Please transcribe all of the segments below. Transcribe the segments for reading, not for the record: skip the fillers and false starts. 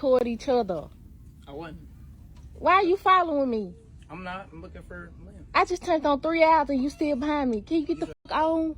record each other. I wasn't. Why are you following me? I'm not. I'm looking for Lynn. I just turned on 3 hours and you still behind me. Can you get the fuck on?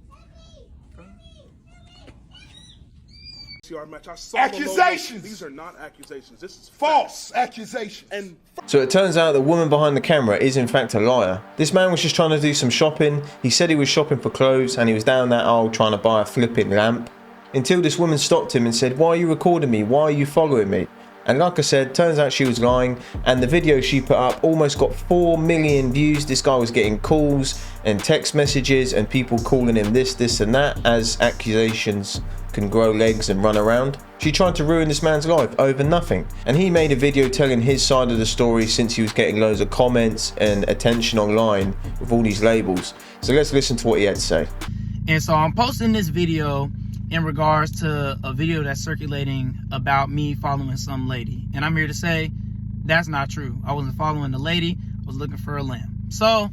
Accusations! These are not accusations. This is false accusations. And so it turns out the woman behind the camera is in fact a liar. This man was just trying to do some shopping. He said he was shopping for clothes and he was down that aisle trying to buy a flipping lamp. Until this woman stopped him and said, "Why are you recording me? Why are you following me?" And like I said, turns out she was lying, and the video she put up almost got 4 million views. This guy was getting calls and text messages and people calling him this and that, as accusations can grow legs and run around. She tried to ruin this man's life over nothing, and he made a video telling his side of the story since he was getting loads of comments and attention online with all these labels. So let's listen to what he had to say. And so I'm posting this video in regards to a video that's circulating about me following some lady. And I'm here to say that's not true. I wasn't following the lady. I was looking for a lamb. So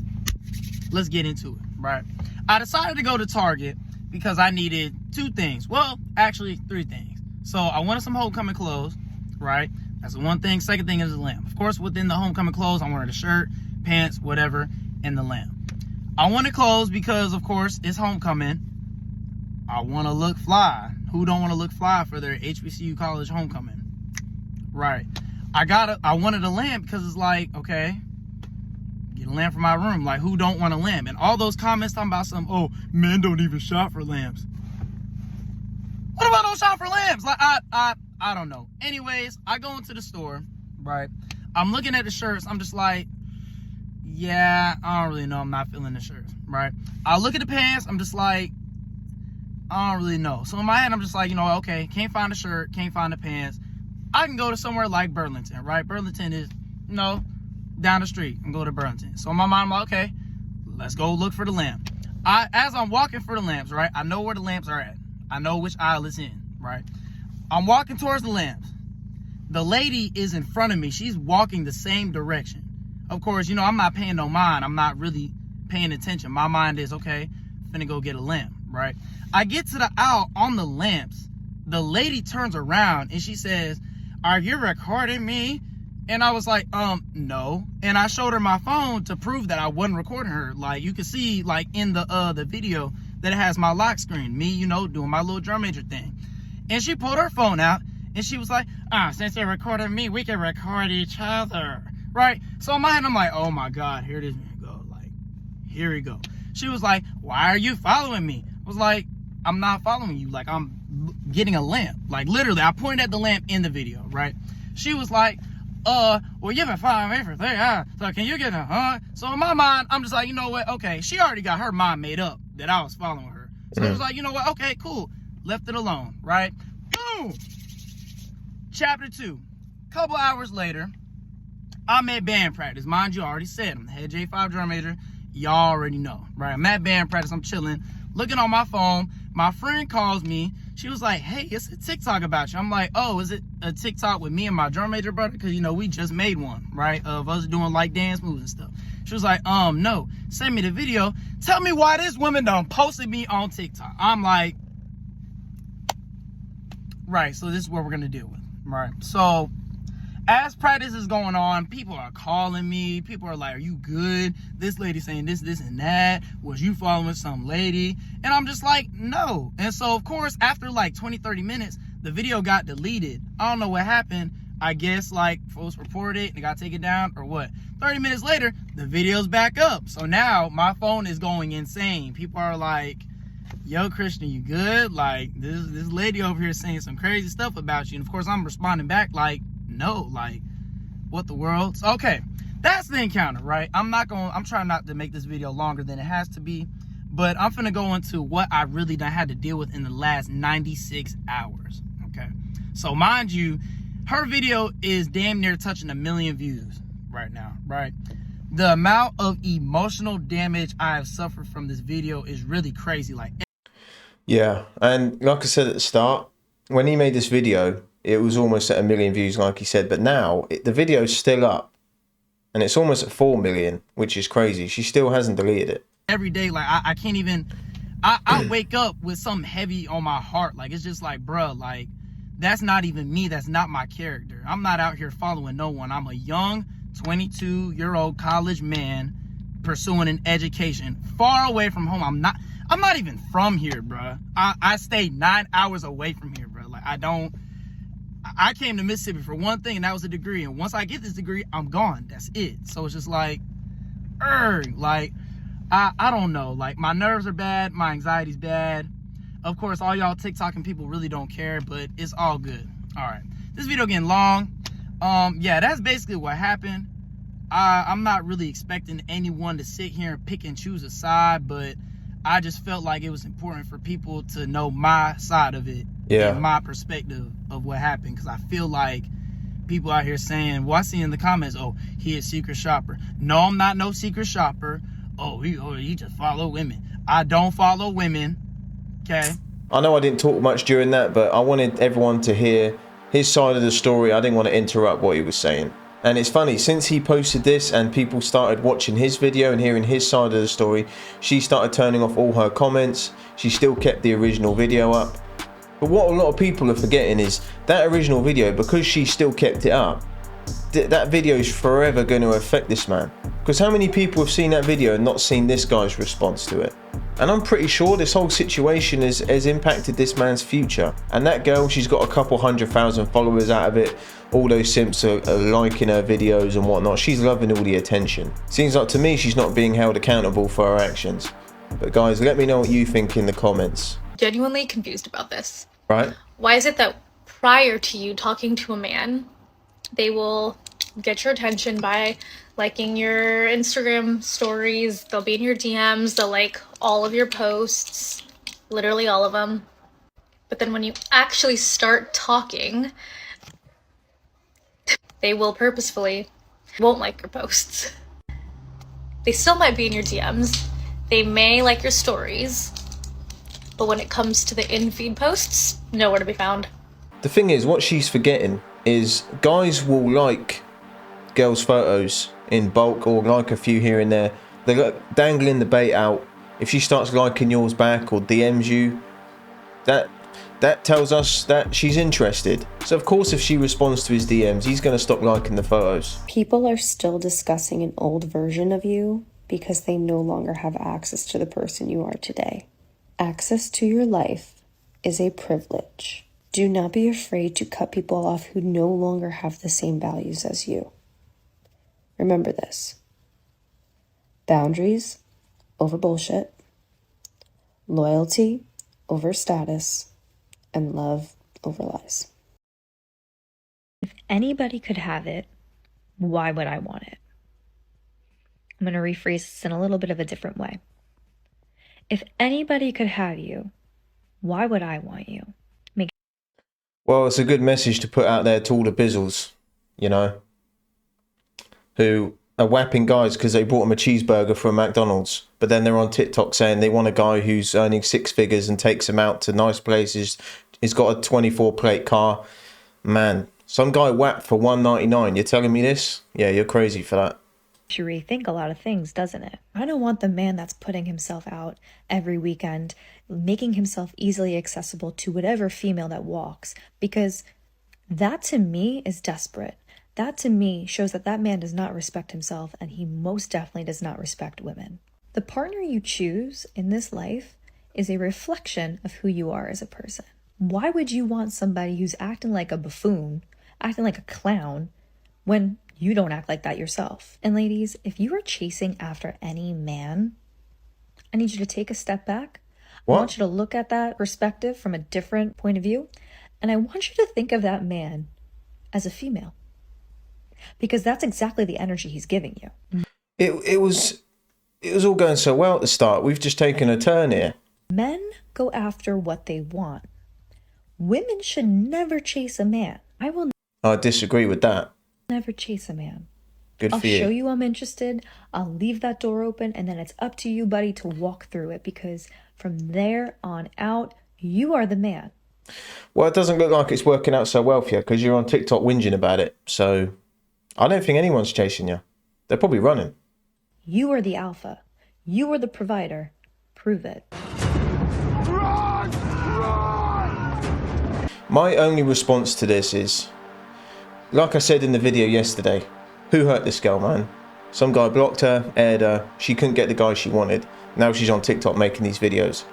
let's get into it, right? I decided to go to Target because I needed 2 things. Well, actually 3 things. So I wanted some homecoming clothes, right? That's the one thing. Second thing is the lamb. Of course, within the homecoming clothes, I wanted a shirt, pants, whatever, and the lamb. I wanted clothes because, of course, it's homecoming. I want to look fly. Who don't want to look fly for their HBCU college homecoming? Right. I wanted a lamp because it's like, okay, get a lamp for my room. Like, who don't want a lamp? And all those comments talking about some, oh, men don't even shop for lamps. What if I don't shop for lamps? Like, I don't know. Anyways, I go into the store, right? I'm looking at the shirts. I'm just like, yeah, I don't really know. I'm not feeling the shirts, right? I look at the pants. I'm just like, I don't really know. So in my head, I'm just like, you know, okay, can't find a shirt, can't find the pants. I can go to somewhere like Burlington, right? Burlington is, you know, down the street and go to Burlington. So in my mind, I'm like, okay, let's go look for the lamp. As I'm walking for the lamps, right, I know where the lamps are at. I know which aisle it's in, right? I'm walking towards the lamps. The lady is in front of me. She's walking the same direction. Of course, you know, I'm not paying no mind. I'm not really paying attention. My mind is, okay, finna go get a lamp, right? I get to the aisle on the lamps. The lady turns around and she says, "Are you recording me?" And I was like, no. And I showed her my phone to prove that I wasn't recording her. Like, you can see, like, in the video that it has my lock screen. Me, you know, doing my little drum major thing. And she pulled her phone out and she was like, since you're recording me, we can record each other. Right? So in my head, I'm like, oh my God, here this man go. Like, here we go. She was like, "Why are you following me?" I was like, I'm not following you. Like, I'm getting a lamp. Like, literally, I pointed at the lamp in the video, right? She was like, well, you've been following me for 3 hours, so can you get a, So in my mind, I'm just like, you know what? Okay, she already got her mind made up that I was following her. So it was like, you know what? Okay, cool. Left it alone, right? Boom! Chapter 2. Couple hours later, I'm at band practice. Mind you, I already said I'm the head J5 drum major. Y'all already know, right? I'm at band practice. I'm chilling, looking on my phone. My friend calls me. She was like, "Hey, it's a TikTok about you." I'm like, "Oh, is it a TikTok with me and my drum major brother?" Because, you know, we just made one, right? Of us doing, like, dance moves and stuff. She was like, no. Send me the video. Tell me why this woman done posted me on TikTok. I'm like, right, so this is what we're going to deal with, right? So as practice is going on, people are calling me. People are like, "Are you good? This lady saying this, and that. Was you following some lady?" And I'm just like, no. And so, of course, after like 20, 30 minutes, the video got deleted. I don't know what happened. I guess, like, folks reported it and they got to take it down or what. 30 minutes later, the video's back up. So now my phone is going insane. People are like, "Yo, Christian, you good? Like, this lady over here is saying some crazy stuff about you." And of course, I'm responding back like, no, like, what the world? So, okay, that's the encounter, right? I'm trying not to make this video longer than it has to be, but I'm finna go into what I really done had to deal with in the last 96 hours, okay? So mind you, her video is damn near touching 1 million views right now, right? The amount of emotional damage I have suffered from this video is really crazy. Like, Yeah, and like I said at the start, when he made this video, it was almost at 1 million views, like he said, but now the video's still up and it's almost at 4 million, which is crazy. She still hasn't deleted it. Every day, like, I can't even, I wake up with something heavy on my heart. Like, it's just like, bruh, like, That's not even me. That's not my character. I'm not out here following no one. I'm a young 22-year-old college man pursuing an education far away from home. I'm not even from here, bruh. I stay 9 hours away from here, bruh. Like, I came to Mississippi for one thing, and that was a degree. And once I get this degree, I'm gone. That's it. So it's just like, like, I don't know. Like, my nerves are bad. My anxiety's bad. Of course, all y'all TikToking people really don't care, but it's all good. All right. This video getting long. Yeah, that's basically what happened. I'm not really expecting anyone to sit here and pick and choose a side, but I just felt like it was important for people to know my side of it. Yeah. And my perspective of what happened. Because I feel like people out here saying, well, I see in the comments, oh, he a secret shopper. No, I'm not no secret shopper. Oh, he just follow women. I don't follow women. Okay. I know I didn't talk much during that, but I wanted everyone to hear his side of the story. I didn't want to interrupt what he was saying. And it's funny, since he posted this and people started watching his video and hearing his side of the story, she started turning off all her comments. She still kept the original video up. But what a lot of people are forgetting is that original video, because she still kept it up, that video is forever going to affect this man. Because how many people have seen that video and not seen this guy's response to it? And I'm pretty sure this whole situation has impacted this man's future. And that girl, she's got a couple 100,000 followers out of it. All those simps are liking her videos and whatnot. She's loving all the attention. Seems like to me she's not being held accountable for her actions. But guys, let me know what you think in the comments. Genuinely confused about this. Right? Why is it that prior to you talking to a man, they will get your attention by liking your Instagram stories, they'll be in your DMs, they'll like all of your posts, literally all of them. But then when you actually start talking, they will purposefully won't like your posts. They still might be in your DMs, they may like your stories, but when it comes to the in-feed posts, nowhere to be found. The thing is, what she's forgetting is guys will like girls' photos in bulk or like a few here and there. They're dangling the bait out. If she starts liking yours back or DMs you, that tells us that she's interested. So of course if she responds to his DMs, he's going to stop liking the photos. People are still discussing an old version of you because they no longer have access to the person you are today. Access to your life is a privilege. Do not be afraid to cut people off who no longer have the same values as you. Remember this. Boundaries over bullshit, loyalty over status, and love over lies. If anybody could have it, why would I want it? I'm going to rephrase this in a little bit of a different way. If anybody could have you, why would I want you? Well, it's a good message to put out there to all the bizzles, you know, who are whapping guys because they bought them a cheeseburger from McDonald's, but then they're on TikTok saying they want a guy who's earning 6 figures and takes them out to nice places. He's got a 24-plate car. Man, some guy whapped for $1.99. You're telling me this? Yeah, you're crazy for that. You rethink a lot of things, doesn't it? I don't want the man that's putting himself out every weekend, making himself easily accessible to whatever female that walks, because that to me is desperate. That to me shows that that man does not respect himself, and he most definitely does not respect women. The partner you choose in this life is a reflection of who you are as a person. Why would you want somebody who's acting like a buffoon, acting like a clown, when you don't act like that yourself? And ladies, if you are chasing after any man, I need you to take a step back. What? I want you to look at that perspective from a different point of view. And I want you to think of that man as a female. Because that's exactly the energy he's giving you. It was all going so well at the start. We've just taken a turn here. Men go after what they want. Women should never chase a man. I will I disagree with that. never chase a man. Good I'll for you. show you I'm interested. I'll leave that door open, and then it's up to you, buddy, to walk through it, because from there on out, you are the man. Well, it doesn't look like it's working out so well for you because you're on TikTok whinging about it. So I don't think anyone's chasing you. They're probably running. You are the alpha. You are the provider. Prove it. My only response to this is, like I said in the video yesterday, who hurt this girl, man? Some guy blocked her, aired her, she couldn't get the guy she wanted. Now she's on TikTok making these videos.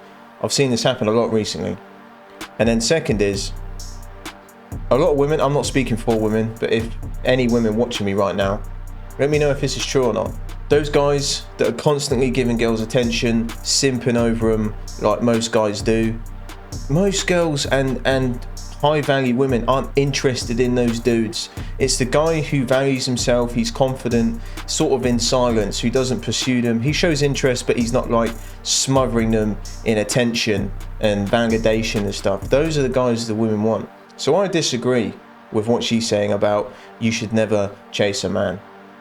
I've seen this happen a lot recently. And then second is, a lot of women, I'm not speaking for women, but if any women watching me right now, let me know if this is true or not. Those guys that are constantly giving girls attention, simping over them like most guys do, most girls and high value women aren't interested in those dudes. It's the guy who values himself, he's confident, sort of in silence, who doesn't pursue them. He shows interest, but he's not like smothering them in attention and validation and stuff. Those are the guys the women want. So I disagree with what she's saying about you should never chase a man.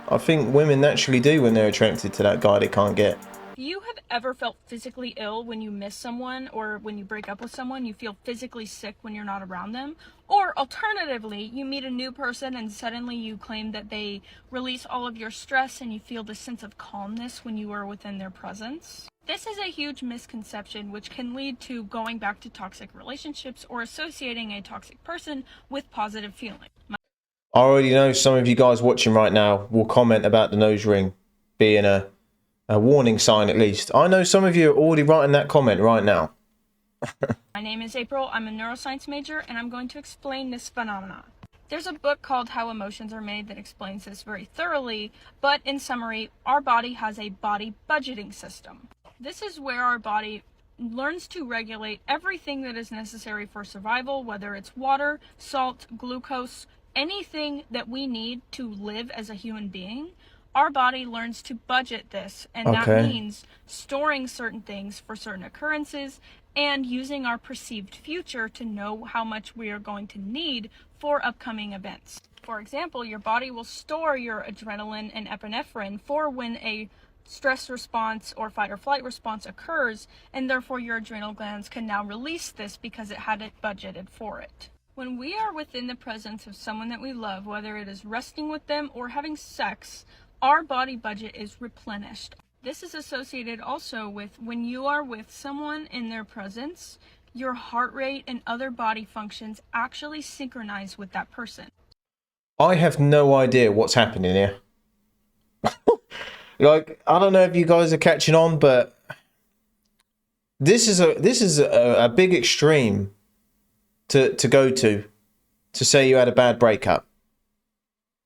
I think women naturally do when they're attracted to that guy they can't get. If you have ever felt physically ill when you miss someone, or when you break up with someone, you feel physically sick when you're not around them, or alternatively, you meet a new person and suddenly you claim that they release all of your stress and you feel this sense of calmness when you are within their presence. This is a huge misconception which can lead to going back to toxic relationships or associating a toxic person with positive feelings. I already know some of you guys watching right now will comment about the nose ring being a warning sign at least. I know some of you are already writing that comment right now. My name is April, I'm a neuroscience major, and I'm going to explain this phenomenon. There's a book called How Emotions Are Made that explains this very thoroughly, but in summary, our body has a body budgeting system. This is where our body learns to regulate everything that is necessary for survival, whether it's water, salt, glucose, anything that we need to live as a human being. Our body learns to budget this, and that means storing certain things for certain occurrences and using our perceived future to know how much we are going to need for upcoming events. For example, your body will store your adrenaline and epinephrine for when a stress response or fight or flight response occurs, and therefore your adrenal glands can now release this because it had it budgeted for it. When we are within the presence of someone that we love, whether it is resting with them or having sex, our body budget is replenished. This is associated also with when you are with someone in their presence, your heart rate and other body functions actually synchronize with that person. I have no idea what's happening here. Like, I don't know if you guys are catching on, but this is a big extreme to go to say you had a bad breakup.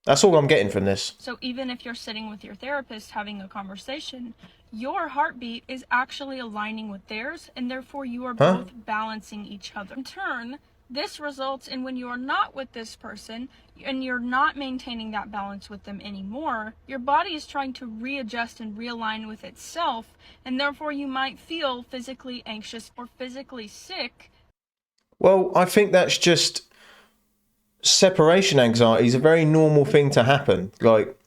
That's all I'm getting from this. So even if you're sitting with your therapist having a conversation, your heartbeat is actually aligning with theirs, and therefore you are both balancing each other. In turn, this results in when you are not with this person and you're not maintaining that balance with them anymore, your body is trying to readjust and realign with itself, and therefore you might feel physically anxious or physically sick. Well, I think that's just separation anxiety is a very normal thing to happen. Like,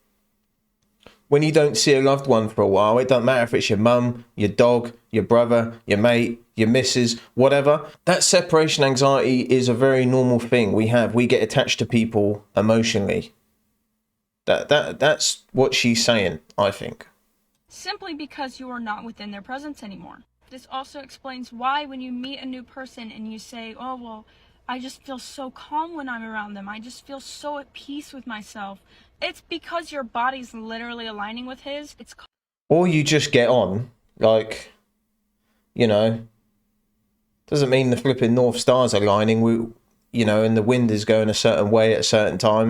when you don't see a loved one for a while, it doesn't matter if it's your mum, your dog, your brother, your mate, your missus, whatever. That separation anxiety is a very normal thing we have. We get attached to people emotionally. That's what she's saying, I think. Simply because you are not within their presence anymore. This also explains why when you meet a new person and you say, oh, well, I just feel so calm when I'm around them. I just feel so at peace with myself. It's because your body's literally aligning with his. Or you just get on, like, you know, doesn't mean the flipping North Star's aligning, you know, and the wind is going a certain way at a certain time.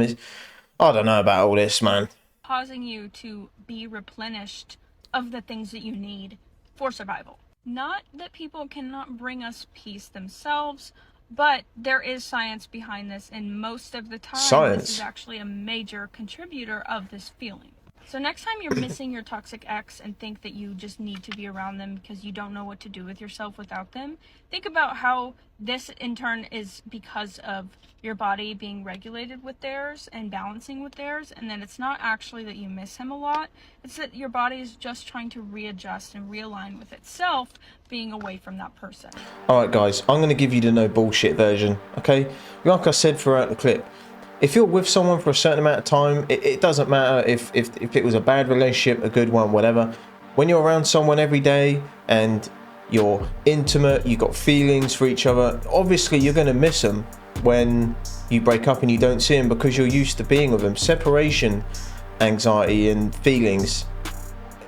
I don't know about all this, man. Causing you to be replenished of the things that you need for survival. Not that people cannot bring us peace themselves, but there is science behind this, and most of the time this is actually a major contributor of this feeling. So next time you're missing your toxic ex and think that you just need to be around them because you don't know what to do with yourself without them, think about how this in turn is because of your body being regulated with theirs and balancing with theirs, and then it's not actually that you miss him a lot, it's that your body is just trying to readjust and realign with itself, being away from that person. Alright guys, I'm going to give you the no bullshit version, okay? Like I said throughout the clip, if you're with someone for a certain amount of time, it doesn't matter if it was a bad relationship, a good one, whatever. When you're around someone every day and you're intimate, you've got feelings for each other, obviously you're going to miss them. when you break up and you don't see him because you're used to being with him. Separation anxiety and feelings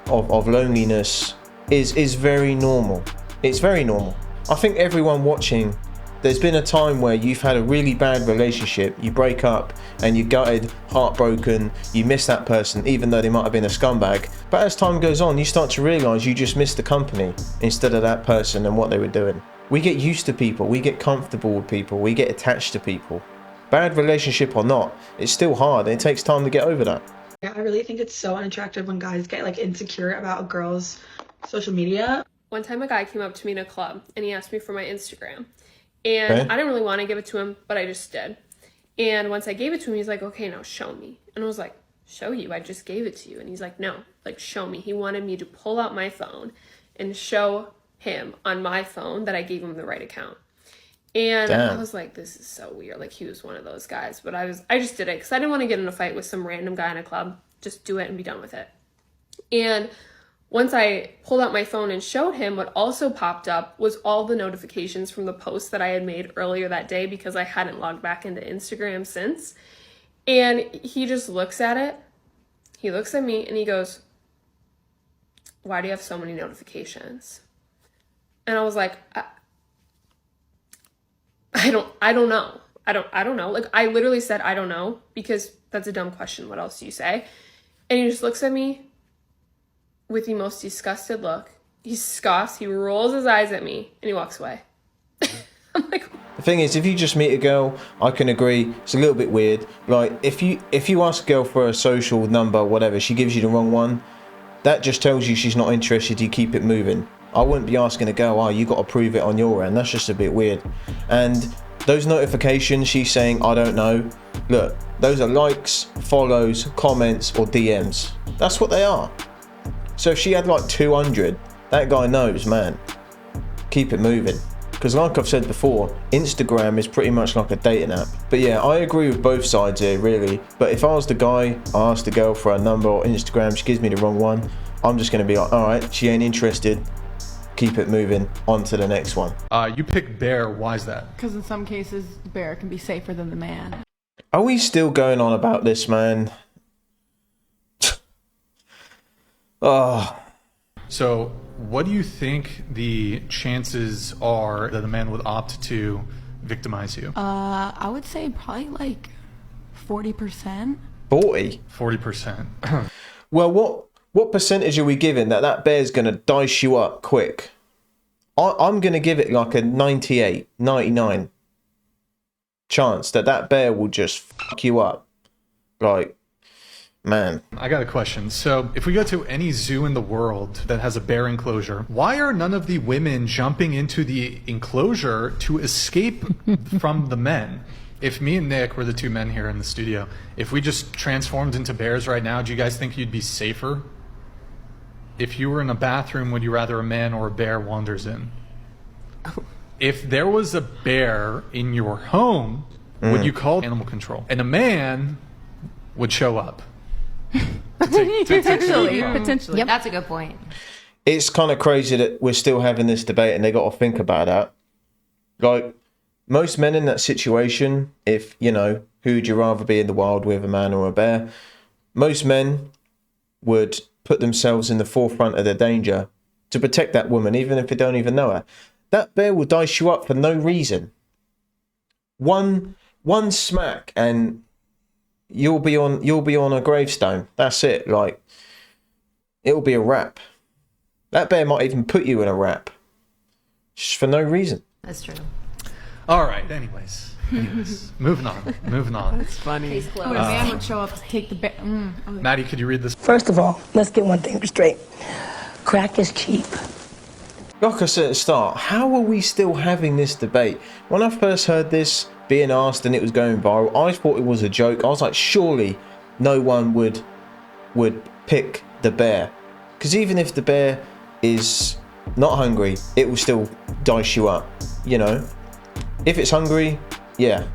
of loneliness is very normal. It's very normal. I think everyone watching, there's been a time where you've had a really bad relationship, you break up and you're gutted, heartbroken, you miss that person even though they might have been a scumbag. But as time goes on, you start to realise you just miss the company instead of that person and what they were doing. We get used to people, we get comfortable with people, we get attached to people. Bad relationship or not, it's still hard and it takes time to get over that. Yeah, I really think it's so unattractive when guys get like insecure about a girl's social media. One time a guy came up to me in a club and he asked me for my Instagram. And I didn't really want to give it to him, but I just did. And once I gave it to him, he's like, okay, now show me. And I was like, show you? I just gave it to you. And he's like, no, like show me. He wanted me to pull out my phone and show him on my phone that I gave him the right account. And I was like, this is so weird. Like he was one of those guys, but I just did it because I didn't want to get in a fight with some random guy in a club. Just do it and be done with it. And once I pulled out my phone and showed him, what also popped up was all the notifications from the posts that I had made earlier that day because I hadn't logged back into Instagram since. And he just looks at it. He looks at me and he goes, why do you have so many notifications? And I was like, I don't know. I don't know. Like I literally said, I don't know, because that's a dumb question. What else do you say? And he just looks at me with the most disgusted look. He scoffs, he rolls his eyes at me, and he walks away. I'm like, the thing is, if you just meet a girl, I can agree, it's a little bit weird. Like, if you ask a girl for a social number, whatever, she gives you the wrong one, that just tells you she's not interested, you keep it moving. I wouldn't be asking a girl, oh, you got to prove it on your end. That's just a bit weird. And those notifications, she's saying, I don't know. Look, those are likes, follows, comments, or DMs. That's what they are. So if she had like 200, that guy knows, man, keep it moving. Because like I've said before, Instagram is pretty much like a dating app. But yeah, I agree with both sides here, really. But if I was the guy, I asked the girl for a number or Instagram, she gives me the wrong one, I'm just going to be like, all right, she ain't interested. Keep it moving, on to the next one. You pick bear, why is that? Because in some cases, the bear can be safer than the man. Are we still going on about this, man? Oh. So, what do you think the chances are that a man would opt to victimize you? I would say probably like 40%. 40? 40%. Well, what percentage are we giving that bear's going to dice you up quick? I'm going to give it like a 98, 99 chance that bear will just fuck you up. Like, man. I got a question. So, if we go to any zoo in the world that has a bear enclosure, why are none of the women jumping into the enclosure to escape from the men? If me and Nick were the two men here in the studio, if we just transformed into bears right now, do you guys think you'd be safer? If you were in a bathroom, would you rather a man or a bear wanders in? If there was a bear in your home, would you call animal control? And a man would show up. Potentially. Yep. That's a good point. It's kind of crazy that we're still having this debate and they got to think about that. Like, most men in that situation, if, you know, who would you rather be in the wild with, a man or a bear? Most men would put themselves in the forefront of their danger to protect that woman, even if they don't even know her. That bear will dice you up for no reason. One smack and you'll be on a gravestone. That's it. Like, it'll be a wrap. That bear might even put you in a wrap just for no reason. That's true. All right. Anyways, moving on. That's funny. A man would show up to take the bear. Maddie, could you read this? First of all, let's get one thing straight. Crack is cheap. Like I said at the start, how are we still having this debate? When I first heard this being asked and it was going viral, I thought it was a joke. I was like, surely no one would pick the bear. Because even if the bear is not hungry, it will still dice you up, you know? If it's hungry, yeah,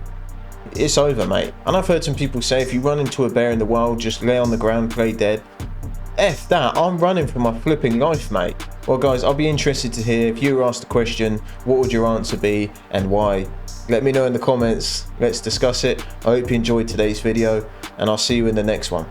it's over, mate. And I've heard some people say if you run into a bear in the wild, just lay on the ground, play dead. F that, I'm running for my flipping life, mate. Well, guys, I'll be interested to hear if you were asked the question, what would your answer be and why? Let me know in the comments. Let's discuss it. I hope you enjoyed today's video, and I'll see you in the next one.